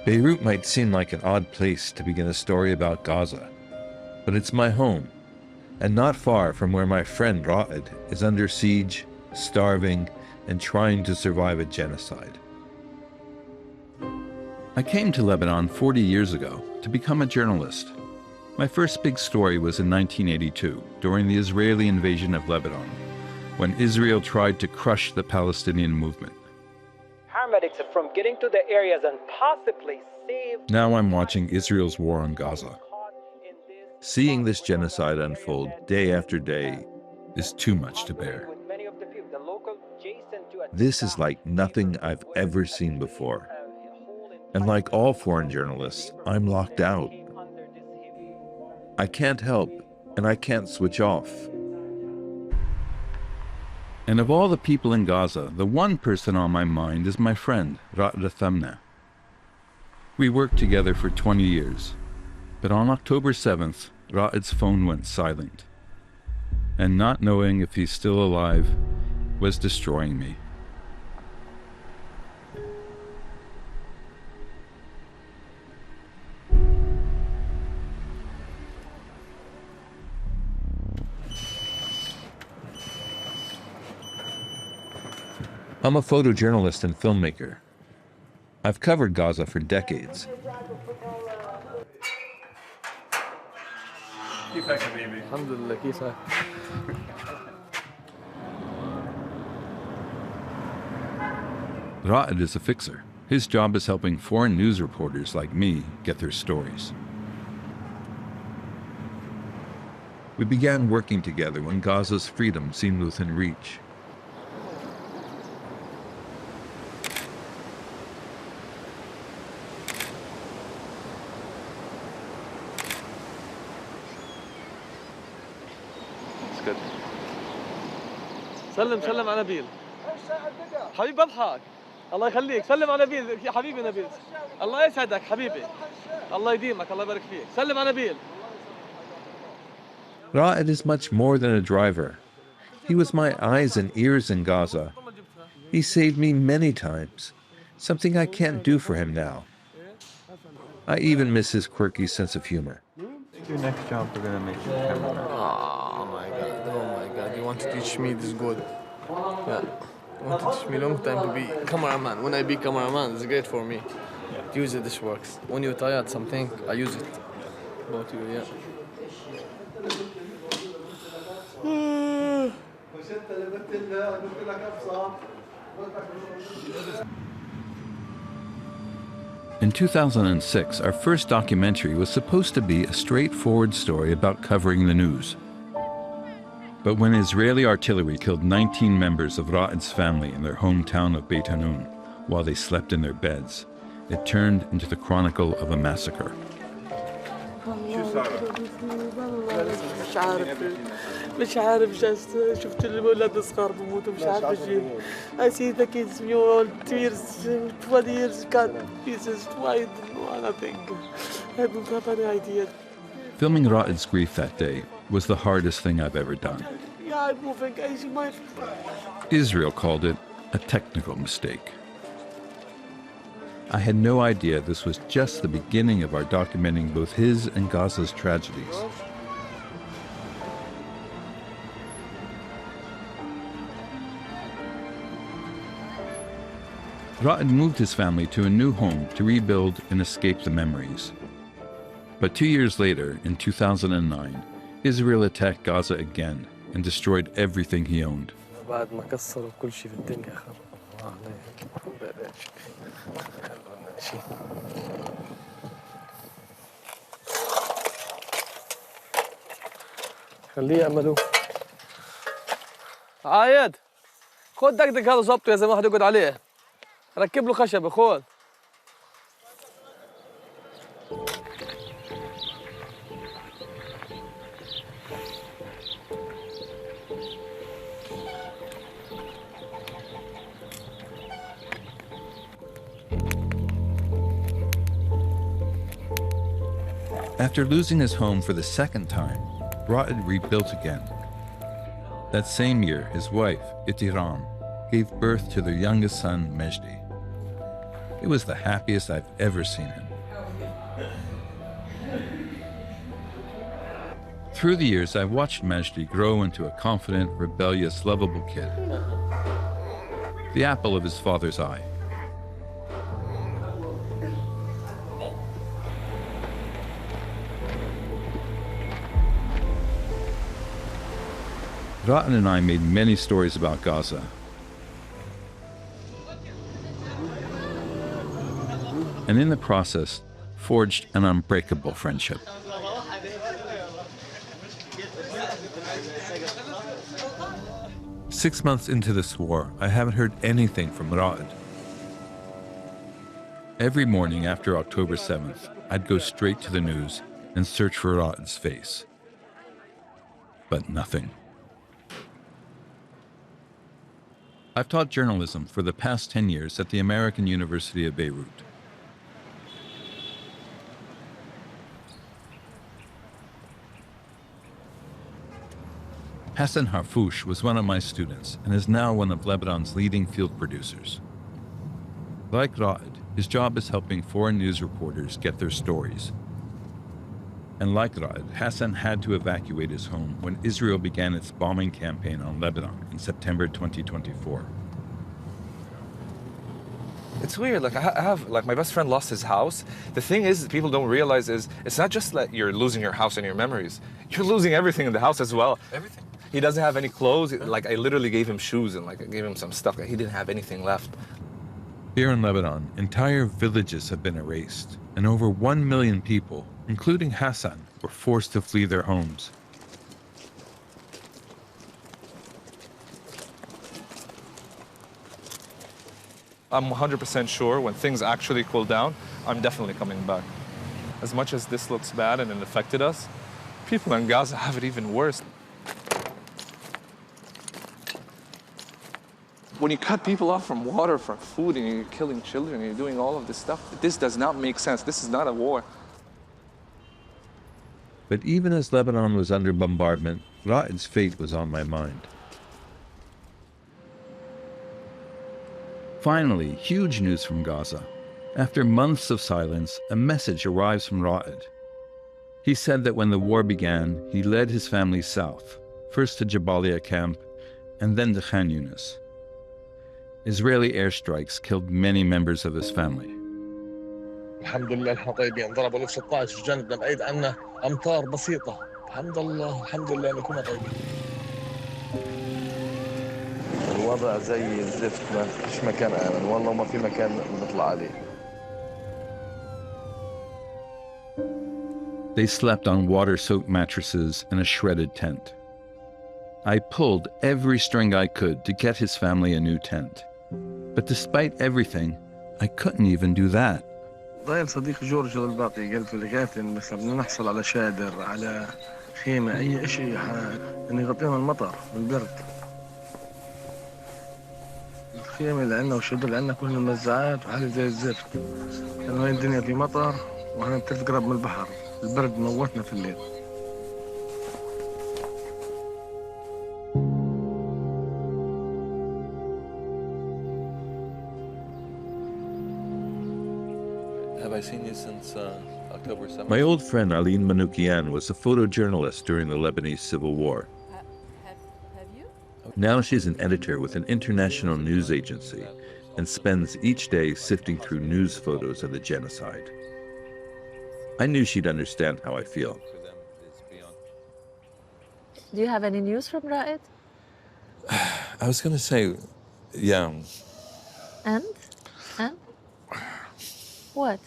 Beirut might seem like an odd place to begin a story about Gaza, but it's my home, and not far from where my friend Raed is under siege, starving, and trying to survive a genocide. I came to Lebanon 40 years ago to become a journalist. My first big story was in 1982, during the Israeli invasion of Lebanon, when Israel tried to crush the Palestinian movement. Paramedics from getting to the areas and possibly save... Now I'm watching Israel's war on Gaza. Seeing this genocide unfold day after day is too much to bear. This is like nothing I've ever seen before. And like all foreign journalists, I'm locked out. I can't help, and I can't switch off. And of all the people in Gaza, the one person on my mind is my friend, Raed Athamneh. We worked together for 20 years, but on October 7th, Raed's phone went silent. And not knowing if he's still alive was destroying me. I'm a photojournalist and filmmaker. I've covered Gaza for decades. Raed is a fixer. His job is helping foreign news reporters like me get their stories. We began working together when Gaza's freedom seemed within reach. سلم على نبيل حبيبي بضحك الله يخليك سلم على نبيل يا حبيبي نبيل الله يسعدك حبيبي الله يديمك الله يبارك فيك سلم على نبيل. Raed is much more than a driver. He was my eyes and ears in Gaza. He saved me many times, something I can't do for him now. I even miss his quirky sense of humor. Your next job, we're gonna make you cameraman. Oh my god, you want to teach me this good. Yeah. You want to teach me long time to be cameraman. When I be cameraman, it's great for me. Yeah. Use it, this works. When you're tired something, I use it. About you, yeah. In 2006, our first documentary was supposed to be a straightforward story about covering the news. But when Israeli artillery killed 19 members of Raed's family in their hometown of Beit Hanun while they slept in their beds, it turned into the chronicle of a massacre. مش عارف شفت الولاد الصغار بموتوا مش عارف اجي I see the kids mule tears 20 years cut pieces wide nothing I don't have any idea. Filming Raed's grief that day was the hardest thing I've ever done. Yeah, I'm moving. I see my... Israel called it a technical mistake. I had no idea this was just the beginning of our documenting both his and Gaza's tragedies. Raed moved his family to a new home to rebuild and escape the memories. But 2 years later, in 2009, Israel attacked Gaza again and destroyed everything he owned. خليه يعملوه. عايد خد دقدق هذا ظبطه يا زلمه واحد يقعد عليه. ركب له خشبه خذ. After losing his home for the second time, Raed rebuilt again. That same year, his wife, Itiram, gave birth to their youngest son, Mejdi. It was the happiest I've ever seen him. Through the years, I've watched Majdi grow into a confident, rebellious, lovable kid. The apple of his father's eye. Raed and I made many stories about Gaza. And in the process, forged an unbreakable friendship. Six months into this war, I haven't heard anything from Raed. Every morning after October 7th, I'd go straight to the news and search for Raed's face. But nothing. I've taught journalism for the past 10 years at the American University of Beirut. Hassan Harfouch was one of my students and is now one of Lebanon's leading field producers. Like Raed, his job is helping foreign news reporters get their stories. And like Raed, Hassan had to evacuate his home when Israel began its bombing campaign on Lebanon in September 2024. It's weird, like my best friend lost his house. The thing is, people don't realize is, it's not just that you're losing your house and your memories. You're losing everything in the house as well. Everything. He doesn't have any clothes. Like, I literally gave him shoes and I gave him some stuff. He didn't have anything left. Here in Lebanon, entire villages have been erased, and over 1 million people, including Hassan, were forced to flee their homes. I'm 100% sure when things actually cool down, I'm definitely coming back. As much as this looks bad and it affected us, people in Gaza have it even worse. When you cut people off from water, from food, and you're killing children, and you're doing all of this stuff, this does not make sense. This is not a war. But even as Lebanon was under bombardment, Raed's fate was on my mind. Finally, huge news from Gaza. After months of silence, a message arrives from Raed. He said that when the war began, he led his family south, first to Jabalia camp, and then to Khan Yunis. Israeli airstrikes killed many members of his family. الحمد لله نحن طيبين ضربوا ال 16 جنبنا بعيد عنا امطار بسيطه الحمد لله ان كنا طيبين الوضع زي الزفت ما فيش مكان امن والله ما في مكان نطلع عليه. They slept on water-soaked mattresses and a shredded tent. I pulled every string I could to get his family a new tent. But despite everything, I couldn't even do that. ضايل صديق جورج الباقي قال في الكاتن مثلا بدنا نحصل على شادر على خيمه اي شيء انه يغطينا المطر والبرد. الخيمه اللي عندنا والشادر اللي عندنا كلها مزعات وحاجه زي الزفت. لانه الدنيا في مطر واحنا بتقرب من البحر. البرد موتنا في الليل. Have I seen you since October 7th? My old friend Aline Manoukian was a photojournalist during the Lebanese Civil War. Have you? Now she's an editor with an international news agency and spends each day sifting through news photos of the genocide. I knew she'd understand how I feel. Do you have any news from Raed? I was going to say, yeah. And? What?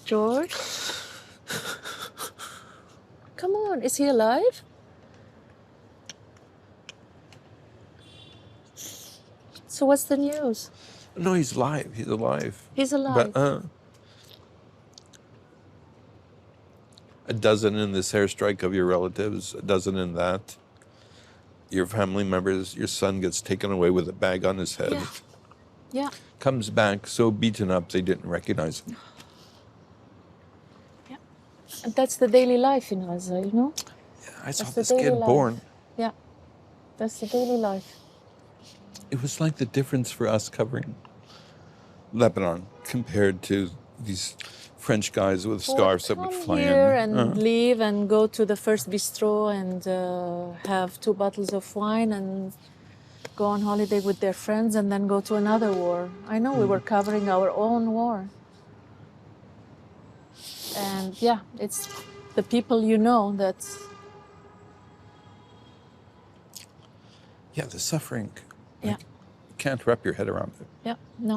George? Come on, is he alive? So what's the news? No, he's alive. He's alive. He's alive. But, a dozen in this airstrike of your relatives, a dozen in that. Your family members, your son gets taken away with a bag on his head. Yeah. comes back so beaten up they didn't recognize him. Yeah. And that's the daily life in Gaza, you know? I saw That's the this daily kid life. born. Yeah. That's the daily life. It was like the difference for us covering Lebanon compared to these French guys with scarves that would Come fly here in. and leave and go to the first bistro and have 2 bottles of wine and go on holiday with their friends and then go to another war. I know we were covering our own war. And yeah, it's the people you know that's... Yeah, the suffering. Yeah. Like, you can't wrap your head around it. Yeah, no.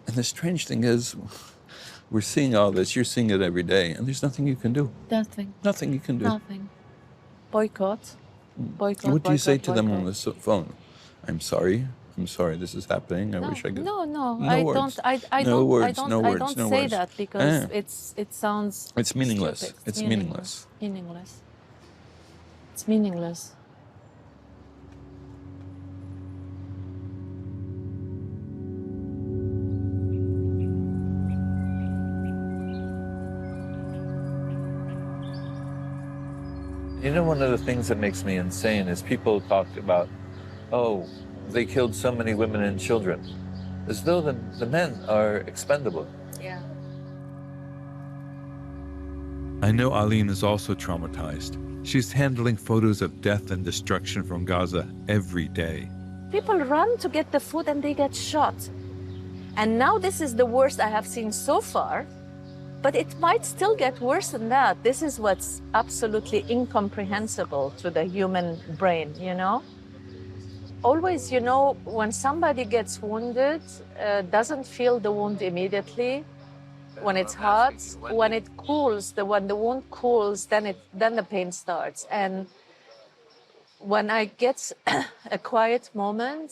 And the strange thing is, we're seeing all this, you're seeing it every day, and there's nothing you can do. Nothing. Nothing you can do. Nothing. Boycott. Boycott. What do you say to them on boycott. the phone? I'm sorry this is happening. I wish I could. No, No I words. don't. I No don't. words, I don't. no I words, don't no say words. that because Ah. it sounds. It's meaningless. stupid. It's meaningless. Meaningless. It's meaningless. You know, one of the things that makes me insane is people talk about, oh, they killed so many women and children, as though the men are expendable. Yeah. I know Aline is also traumatized. She's handling photos of death and destruction from Gaza every day. People run to get the food and they get shot. And now this is the worst I have seen so far. But it might still get worse than that. This is what's absolutely incomprehensible to the human brain, you know? Always, you know, when somebody gets wounded, doesn't feel the wound immediately. When it's hot, when it cools, when the wound cools, then the pain starts. And when I get a quiet moment,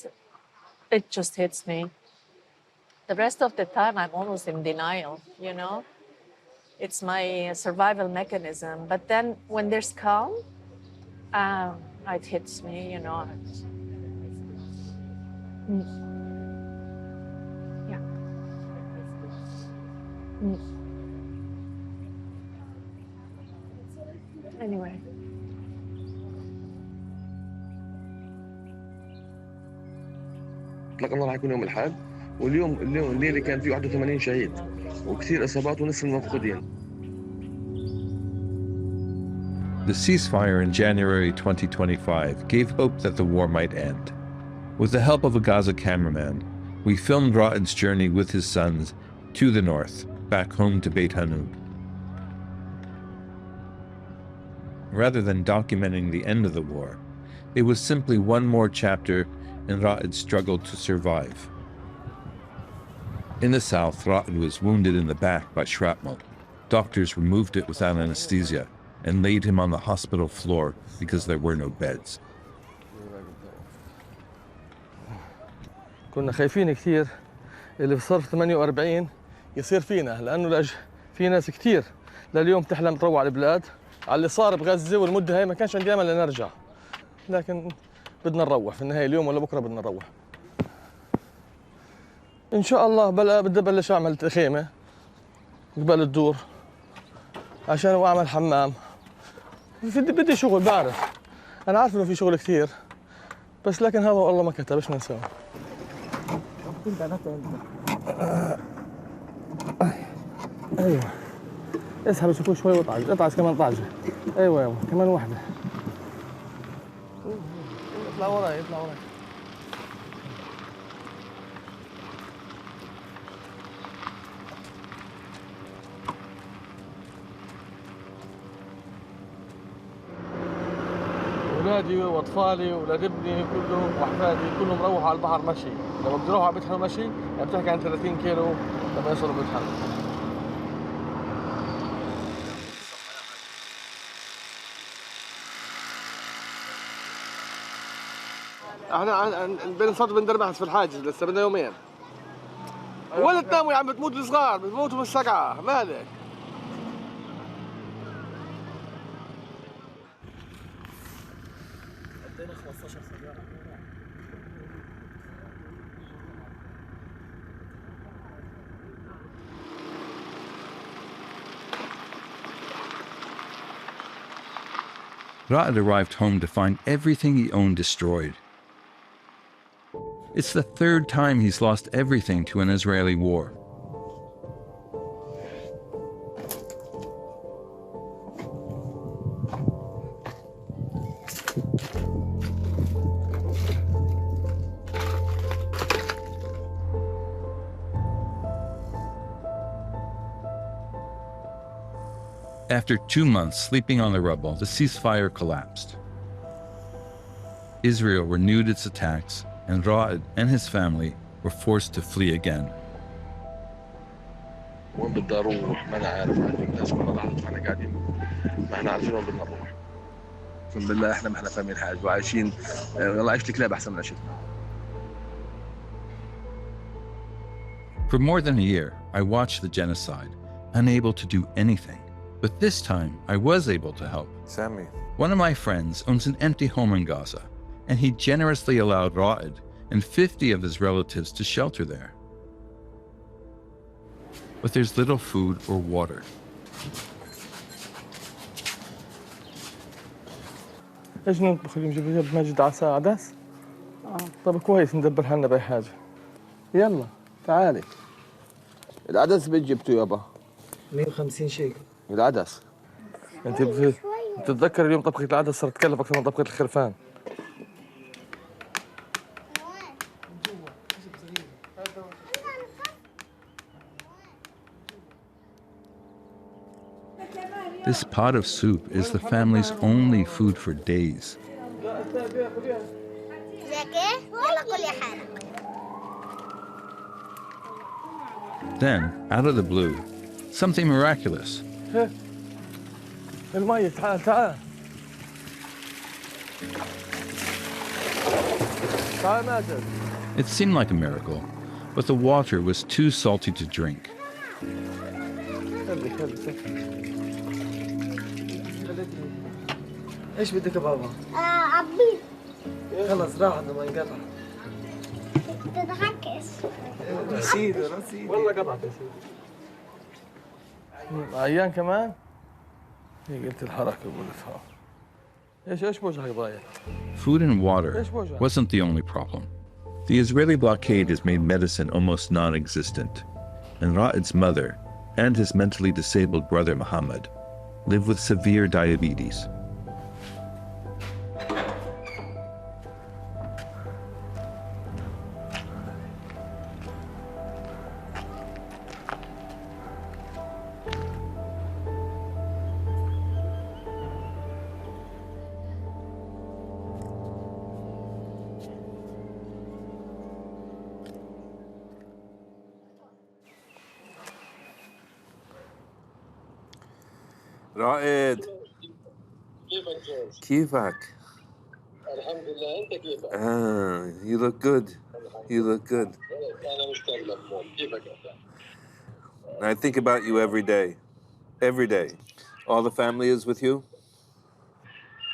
it just hits me. The rest of the time, I'm almost in denial, you know? It's my survival mechanism. But then when there's calm, it hits me, you know. Yeah. Anyway. اطلق النار حيكون يوم الاحد واليوم الليله كان فيه 81 شهيد وكثير اصابات ونصف المفقودين. The ceasefire in January 2025 gave hope that the war might end. With the help of a Gaza cameraman, we filmed Raed's journey with his sons to the north, back home to Beit Hanun. Rather than documenting the end of the war, it was simply one more chapter in Raed's struggle to survive. In the south, Raed was wounded in the back by shrapnel. Doctors removed it without anesthesia and laid him on the hospital floor because there were no beds. كنا خايفين كثير اللي بصرف 48 يصير فينا لانه في ناس كثير لليوم تحلم تروح على البلاد على اللي صار بغزه والمده هاي ما كانش عندي امل لنرجع لكن بدنا نروح في النهايه اليوم ولا بكره بدنا نروح ان شاء الله. بدي ابلش اعمل خيمه قبل الدور عشان اعمل حمام. بدي شغل بعرف انا عارف انه في شغل كثير بس لكن هذا والله ما كتب ايش نسوي. ايوه اسحب شوفوا شوي واطعج اطعج كمان طعجه. ايوه يابا كمان واحده. اطلع وراي اطلع وراي. اولادي واطفالي واولاد ابني كلهم واحفادي كلهم روحوا على البحر مشي. لما بده يروحوا على بيت حنون مشي يعني بتحكي عن 30 كيلو لما يوصلوا بيت حنون. احنا بنصد بندربحث في الحاجز لسه بدنا يومين. ولا تناموا يا عم بتموت الصغار بتموتوا من السقعه مالك. Raed arrived home to find everything he owned destroyed. It's the third time he's lost everything to an Israeli war. After 2 months sleeping on the rubble, the ceasefire collapsed. Israel renewed its attacks, and Raed and his family were forced to flee again. وين بدي اروح ما انا عارف الناس كلها ضاعت فاحنا قاعدين ما احنا عارفين وين بدنا نروح. اقسم بالله احنا ما احنا فاهمين حاجه وعايشين والله عيشة الكلاب احسن من عيشتنا. For more than a year, I watched the genocide, unable to do anything. But this time, I was able to help. Sammy. One of my friends owns an empty home in Gaza, and he generously allowed Raed and 50 of his relatives to shelter there. But there's little food or water. ايش نطبخ اليوم؟ جيب مجد عدس؟ طب كويس ندبر حالنا بأي حاجة. يلا تعالي. العدس بيت جبته يابا؟ 150 شيكل. العدس. انت بتتذكر اليوم طبخة العدس صارت تكلف أكثر من طبخة الخرفان. This pot of soup is the family's only food for days. Then, out of the blue, something miraculous. المية تعال تعال. تعال ماجد. It seemed like a miracle, but the water was too salty to drink. ايش بدك يا بابا؟ عبيد. خلص راحت لما انقطع. تضحكش. رصيد والله قطعت يا سيدي. عيان كمان؟ هي قلت الحركة قلتها. ايش بوجهك ضايع؟ Food and water wasn't the only problem. The Israeli blockade has made medicine almost non-existent, and Raed's mother and his mentally disabled brother Muhammad live with severe diabetes. رائد كيفك جورج؟ كيفك؟ الحمد لله انت كيفك؟ You look good. You look good. انا مشتاق لك موت. كيفك انت؟ I think about you every day. Every day. All the family is with you?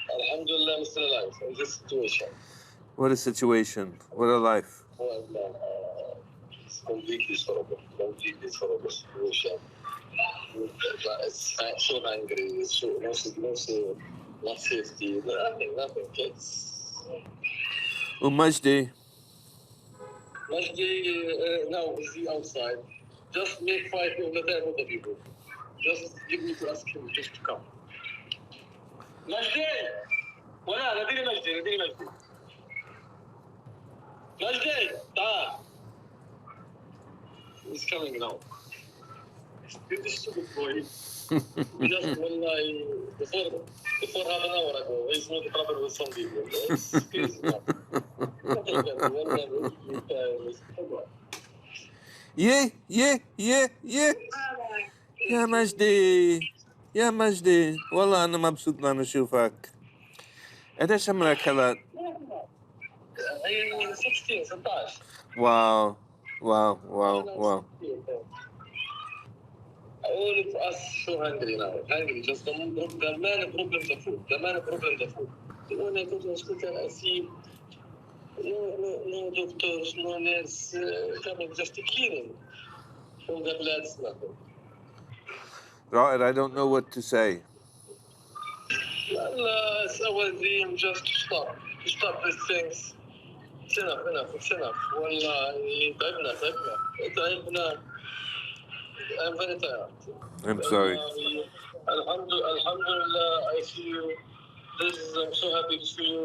الحمد لله Mr. Alive in this situation. What a situation. What a life. It's completely horrible. Completely horrible situation. It's so angry, so not safety, nothing. Kids. Majdi? Majdi now is he outside? Just make 5 of the time with the people. Just give me to ask him just to come. Majdi! ولا ناديني مجدي. مجدي تعال. He's coming now. You're the stupid boy. Just before half an hour ago, he's not trouble with some people. It's crazy now. Yeah. يا مجدي والله أنا مبسوط إن أنا أشوفك. قديش عمرك هلا؟ 16. واو. All of us so hungry now. Hungry. Just the main problem the food. When I go to hospital, I see no doctors, no nurse coming, just cleaning from the bloods, nothing. Raed, I don't know what to say. Allah, our dream just to stop these things. It's enough, it's enough. والله تعبنا. I'm very tired. I'm sorry. Alhamdulillah, I see you. I'm so happy to see you.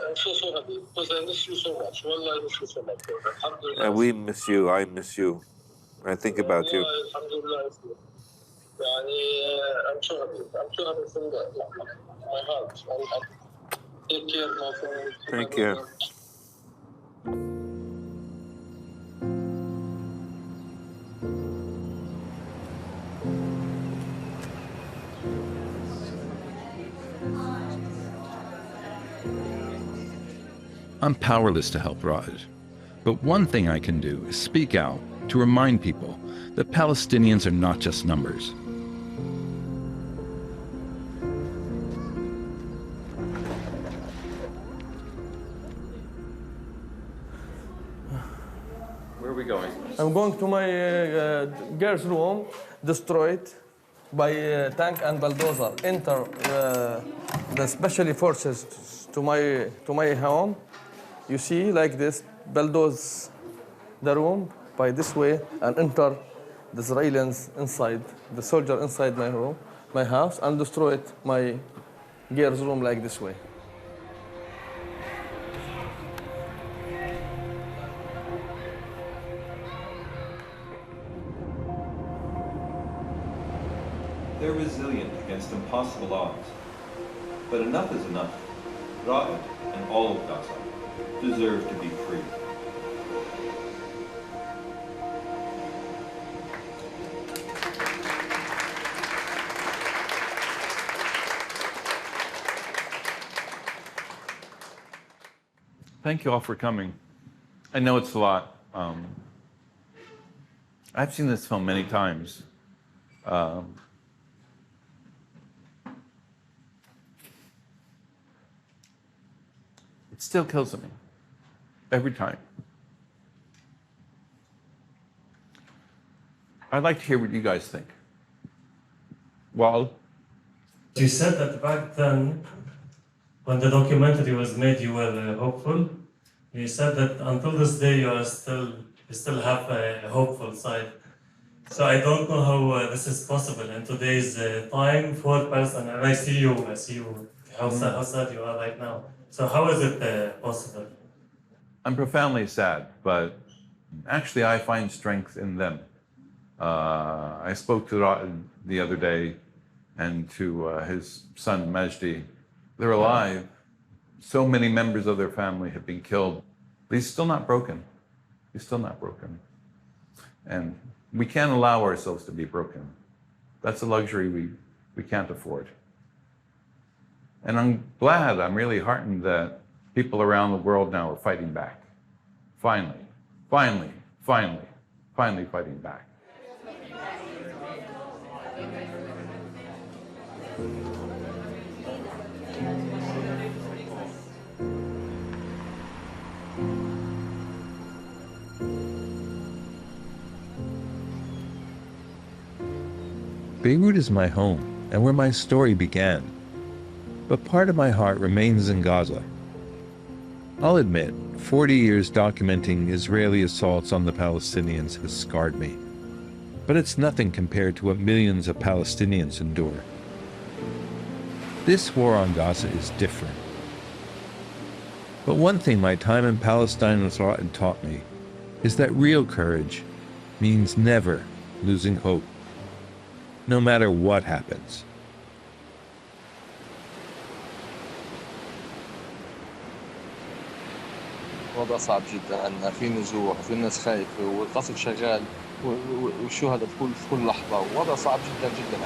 I'm so happy because I miss you so much. Wallah, I miss you so much. Alhamdulillah. We miss you. I miss you. I think about you. Alhamdulillah. I'm so happy. I'm so happy from my heart. Take care, my friend. Take care. I'm powerless to help Raed, but one thing I can do is speak out to remind people that Palestinians are not just numbers. Where are we going? I'm going to my girls' room, destroyed by tank and bulldozer. Enter the special forces to my home. You see, like this, bulldoze the room by this way and enter the Israelis inside, the soldier inside my room, my house, and destroyed my girls' room like this way. They're resilient against impossible odds. But enough is enough. Raed and all of Gaza deserve to be free. Thank you all for coming. I know it's a lot. I've seen this film many times. It still kills me every time. I'd like to hear what you guys think. Well, you said that back then, when the documentary was made, you were hopeful. You said that until this day, you still have a hopeful side. So I don't know how this is possible in today's time for Palestine. And I see you, how sad you are right now. So how is it possible? I'm profoundly sad, but actually I find strength in them. I spoke to Raed the other day and to his son Majdi. They're alive. So many members of their family have been killed. But he's still not broken. He's still not broken. And we can't allow ourselves to be broken. That's a luxury we can't afford. And I'm glad, I'm really heartened that people around the world now are fighting back. Finally fighting back. Beirut is my home and where my story began. But part of my heart remains in Gaza. I'll admit, 40 years documenting Israeli assaults on the Palestinians has scarred me. But it's nothing compared to what millions of Palestinians endure. This war on Gaza is different. But one thing my time in Palestine with Raed taught me is that real courage means never losing hope, no matter what happens. الوضع صعب جدا، عندنا في نزوح وفي ناس خايفة والقصف شغال والشهداء في كل لحظة، ووضع صعب جدا جدا.